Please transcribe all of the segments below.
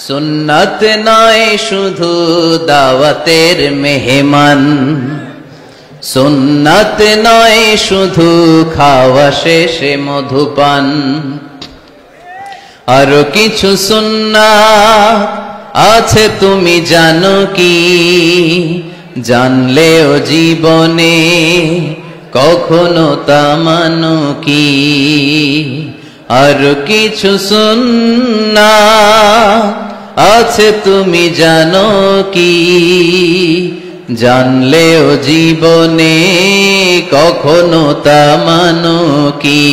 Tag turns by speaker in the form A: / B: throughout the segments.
A: সুন্নাত নয় শুধু দাওয়াতের মেহমান, সুন্নাত নয় শুধু খাওয়া শেষে মধুপান। আরো কিছু সুন্নাত আছে তুমি জানো কি? জানলেও জীবনে কখনো তা মানো কি? আরো কিছু সুন্নাত আছে তুমি জানো কি? জানলেও জীবনে কখনো তা মানো কি?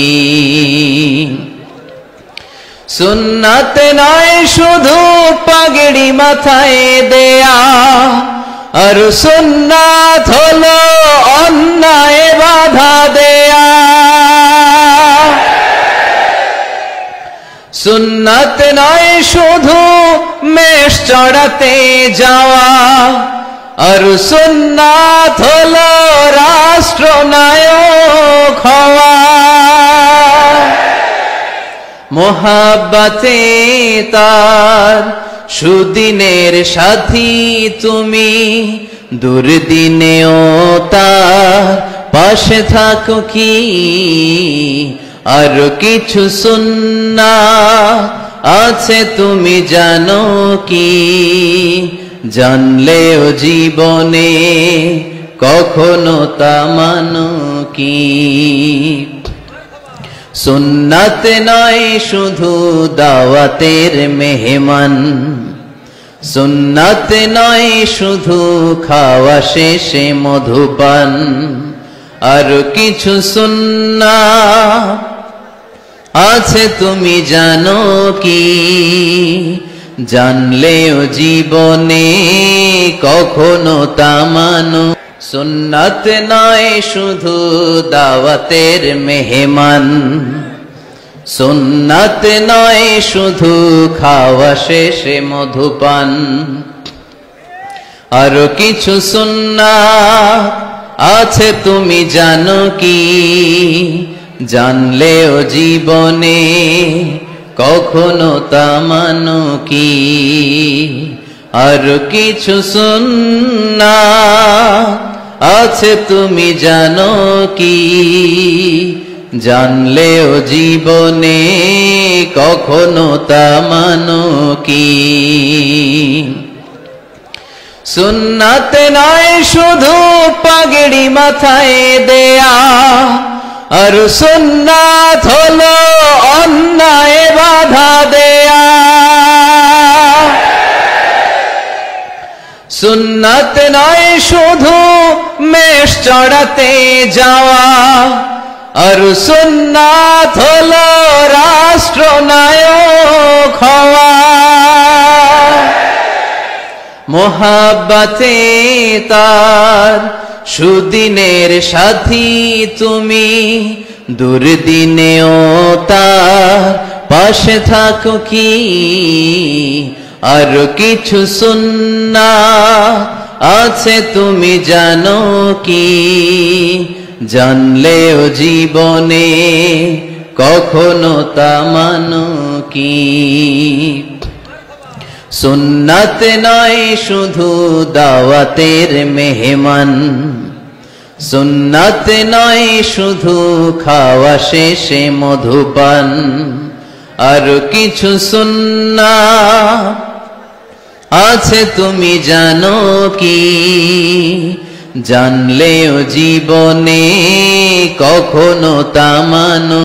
A: সুন্নাত নয় শুধু পাগড়ি মাথায় দেয়া, আর সুন্নাত হলো অন্যায় বাধা দেয়া। সুন্নাত নয় শুধু মেষ চড়াতে যাওয়া, আর সুন্নাত হলো রাষ্ট্রনায়ক হওয়া। মোহাব্বতে তার সুদিনের সাথী তুমি, দুর্দিনেও তার পাশে থাকো কি? আর কিছু সুন্নাত আছে তুমি জানো কি? জানলেও জীবনে কখনো তা মানো কি? সুন্নাত নয় শুধু দাওয়াতের মেহমান, সুন্নাত নয় শুধু খাওয়া শেষে মধুপান। আর কিছু সুন্নাত আছে তুমি জানো কি? জানলেও জীবনে কখনো তা মানো। সুন্নাত নয় শুধু দাওয়াতের মেহমান, সুন্নাত নয় শুধু খাওয়া শেষে মধুপান। আরো কিছু সুন্নাত আছে তুমি জানো কি? জানলেও জীবনে কখনো তা মানো কি? আর কিছু সুন্নাত আছে তুমি জানো কি? জানলেও জীবনে কখনো তা মানো কি? সুন্নাত নয় শুধু পাগড়ি মাথায় দেয়া, আর সুন্নাত হলো অন্যায় বাধা দেয়া। সুন্নাত নয় শুধু মেষ চড়াতে যাওয়া, আর সুন্নাত হলো রাষ্ট্রনায়ক হওয়া। মোহাব্বতে তার সুদিনের সাথী তুমি, দুর্দিনেও তার পাশে থাকো কি? আর কিছু সুন্নাত আছে তুমি জানো কি? জানলেও জীবনে কখনো তা মানো কি? সুন্নাত নয় শুধু দাওয়াতের মেহমান, সুন্নাত নয় শুধু খাওয়া শেষে মধুপান। আর কিছু সুন্নাত আছে তুমি জানো কি? জানলেও জীবনে কখনো তা মানো